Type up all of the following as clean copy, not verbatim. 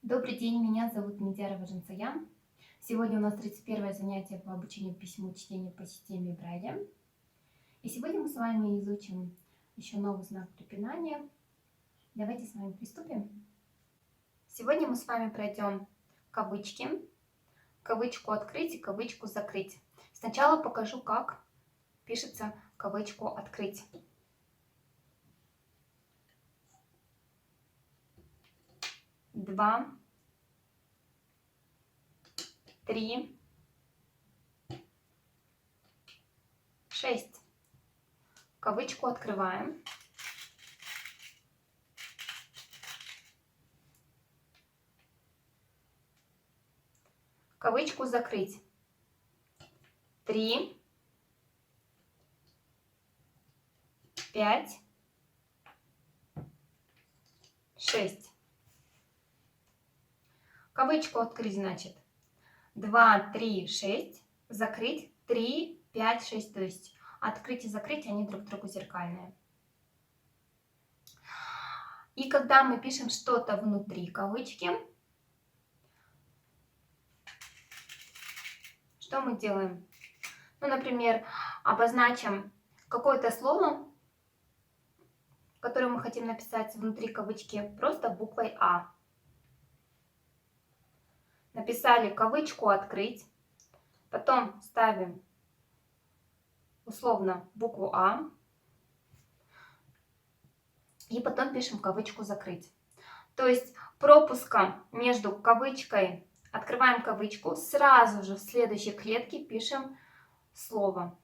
Добрый день, меня зовут Медярова Жансая. Сегодня у нас 31 занятие по обучению письму чтению по системе Брайля. И сегодня мы с вами изучим еще новый знак препинания. Давайте с вами приступим. Сегодня мы с вами пройдем кавычки, кавычку открыть и кавычку закрыть. Сначала покажу, как пишется кавычку открыть. Два, три, 6. Кавычку открываем. Кавычку закрыть. 3, 5, 6. Кавычку открыть значит 2, 3, 6, закрыть 3, 5, 6. То есть открыть и закрыть, они друг другу зеркальные. И когда мы пишем что-то внутри кавычки, что мы делаем? Ну, например, обозначим какое-то слово, которое мы хотим написать внутри кавычки, просто буквой А. Написали кавычку открыть, потом ставим условно букву А, и потом пишем кавычку закрыть. То есть пропуском между кавычкой, открываем кавычку, сразу же в следующей клетке пишем слово.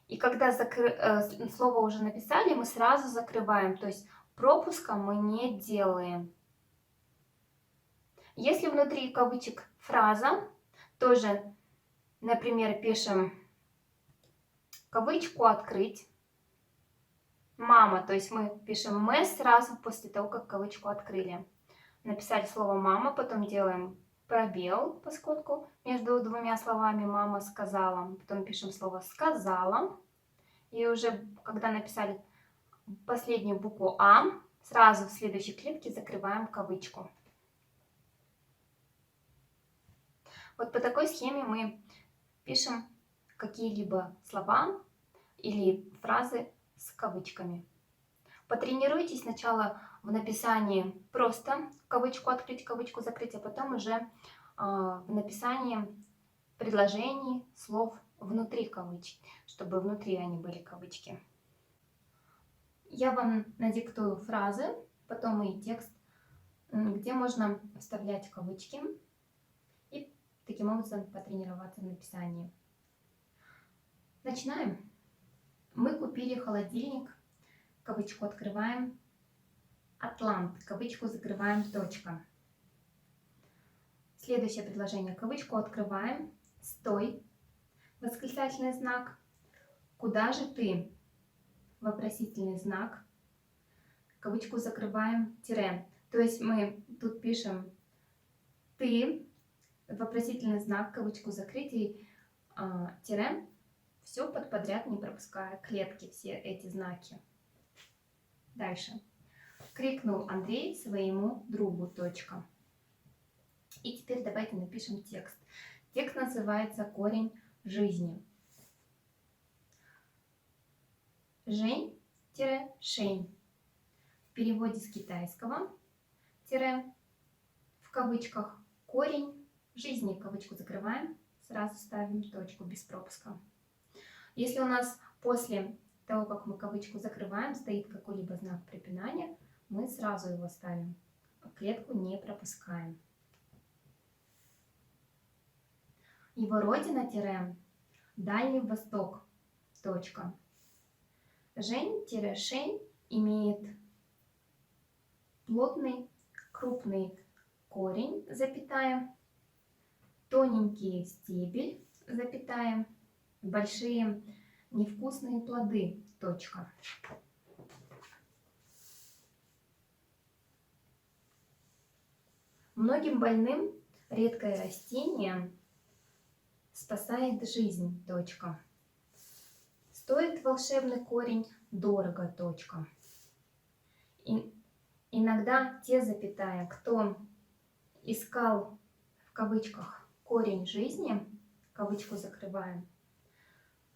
И когда слово уже написали, мы сразу закрываем. То есть пропуска мы не делаем. Если внутри кавычек фраза, тоже, например, пишем кавычку открыть. Мама, то есть мы пишем «мы» сразу после того, как кавычку открыли. Написали слово «мама», потом делаем пробел, поскольку между двумя словами «мама сказала». Потом пишем слово «сказала». И уже когда написали последнюю букву «а», сразу в следующей клетке закрываем кавычку. Вот по такой схеме мы пишем какие-либо слова или фразы с кавычками. Потренируйтесь сначала в написании просто кавычку открыть, кавычку закрыть, а потом уже в написании предложений, слов внутри кавычек, чтобы внутри они были кавычки. Я вам надиктую фразы, потом и текст, где можно вставлять кавычки и таким образом потренироваться в написании. Начинаем. Мы купили холодильник, кавычку открываем, Атлант, кавычку закрываем, точка. Следующее предложение. Кавычку открываем, стой, восклицательный знак, куда же ты, вопросительный знак, кавычку закрываем, тире. То есть мы тут пишем ты, вопросительный знак, кавычку закрыть и тире, все подряд, не пропуская клетки, все эти знаки. Дальше. Крикнул Андрей своему другу, точка. И теперь давайте напишем текст. Текст называется «Корень жизни». Жень-шень. В переводе с китайского тире, в кавычках, корень жизни, кавычку закрываем, сразу ставим точку без пропуска. Если у нас после того, как мы кавычку закрываем, стоит какой-либо знак препинания, мы сразу его ставим, клетку не пропускаем. Его родина тире, Дальний Восток, точка. Жень-шень имеет плотный, крупный корень, запятая, тоненький стебель, запятая, большие невкусные плоды, точка. Многим больным редкое растение спасает жизнь, точка. Стоит волшебный корень дорого, точка. Иногда те, запятая, кто искал в кавычках корень жизни, кавычку закрываем,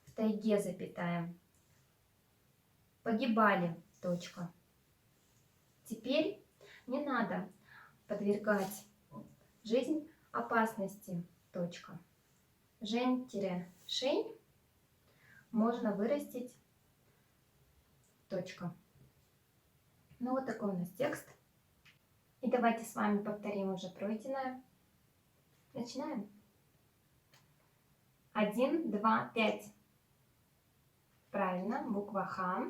в тайге запятая, погибали, точка. Теперь не надо подвергать жизнь опасности, точка. Жень-шень можно вырастить, точка. Ну вот такой у нас текст. И давайте с вами повторим уже пройденное. Начинаем. 1, 2, 5. Правильно, буква Х.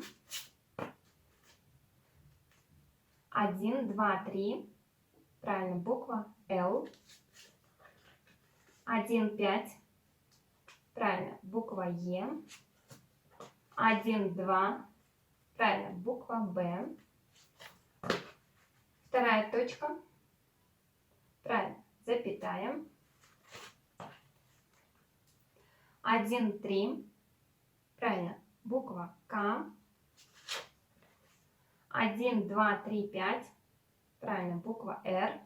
1, 2, 3. Правильно, буква Л. 1, 5. Правильно, буква Е. 1, 2. Правильно, буква Б. Вторая точка. Правильно, запятая. 1, 3. Правильно, буква К. 1, 2, 3, 5. Правильно, буква Р.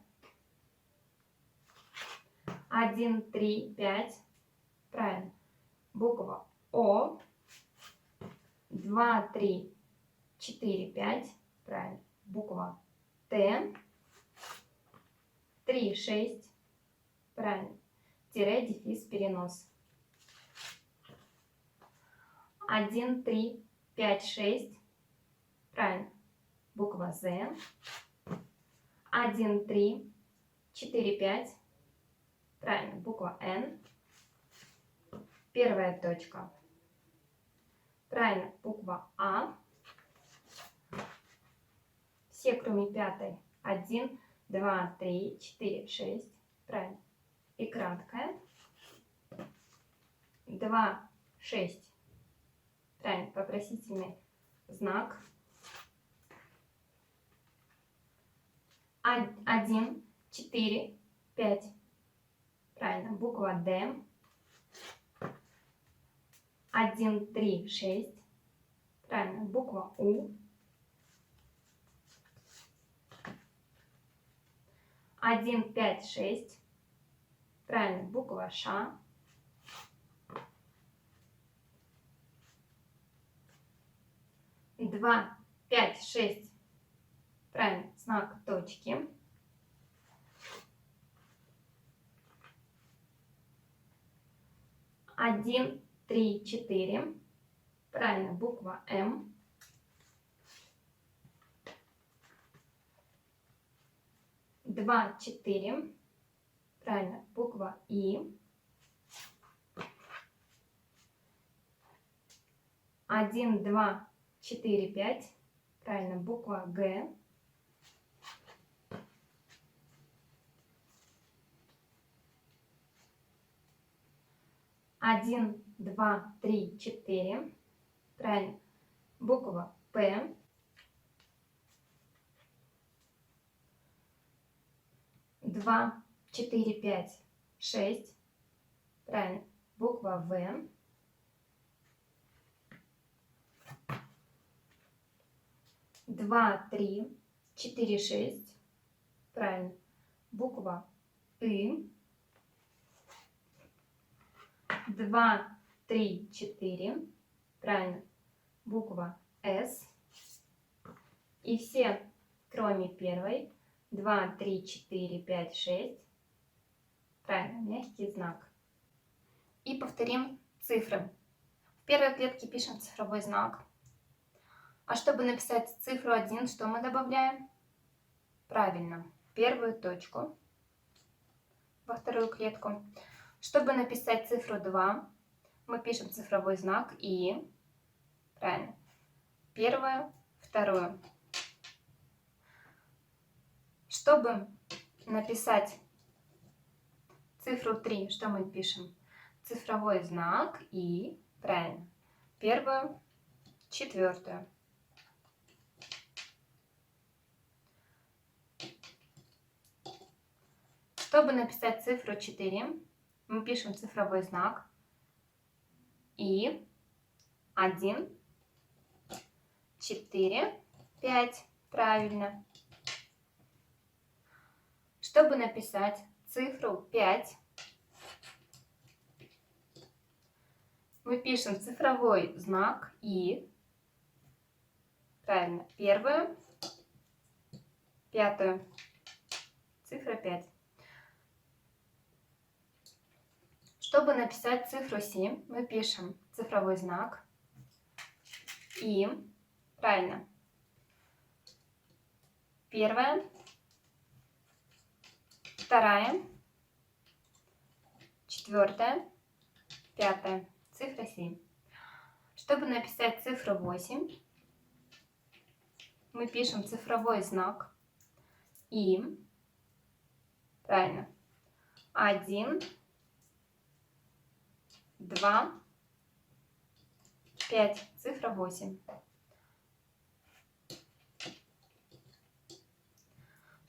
1, 3, 5. Правильно, буква О. 2, 3, 4, 5. Правильно, буква Т. 3, 6. Правильно, тире, дефис, перенос. 1, 3, 5, 6. Правильно, буква З. 1, 3, 4, 5. Правильно, буква Н. Первая точка. Правильно, буква А. Все, кроме пятой. 1, 2, 3, 4, 6. Правильно. И краткая. 2, 6. Правильно, вопросительный знак. 1, 4, 5. Правильно, буква Д. 1, 3, 6. Правильно, буква У. 1, 5, 6. Правильно, буква Ш. 2, 5, 6. Правильно, знак точки. 1, 3, 4. Правильно, буква М. 2, 4. Правильно, буква И. 1, 2, 4, 5. Правильно, буква Г. 1, 2, 3, 4. Правильно, буква П. 2, 4, 5, 6. Правильно, буква В. 2, 3, 4, 6. Правильно, буква И. 2, 3, 4. Правильно, буква С. И все, кроме первой. 2, 3, 4, 5, 6. Правильно, мягкий знак. И повторим цифры. В первой клетке пишем цифровой знак. А чтобы написать цифру 1, что мы добавляем? Правильно, первую точку во вторую клетку. Чтобы написать цифру 2, мы пишем цифровой знак И. Правильно, первую, вторую. Чтобы написать цифру 3, что мы пишем? Цифровой знак И. Правильно, первую, четвертую. Чтобы написать цифру 4, мы пишем цифровой знак И. 1, 4, 5. Правильно. Чтобы написать цифру 5, мы пишем цифровой знак «и». Правильно. Первую, пятую. Цифра 5. Чтобы написать цифру 7, мы пишем цифровой знак «и». Правильно. Первая, вторая, четвертая, пятая. Цифра 7. Чтобы написать цифру 8, мы пишем цифровой знак «и». Правильно. 1, 2, 5. Цифра 8.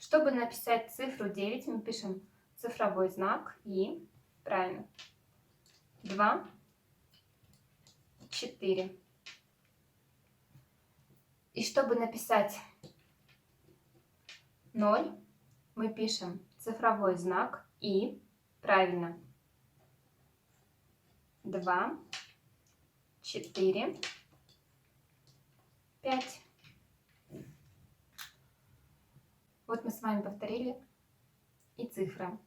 Чтобы написать цифру 9, мы пишем цифровой знак «и». Правильно. 2, 4. И чтобы написать 0, мы пишем цифровой знак «и». Правильно. 2, 4, 5. Вот мы с вами повторили и цифры.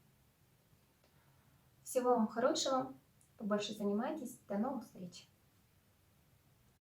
Всего вам хорошего, побольше занимайтесь, до новых встреч!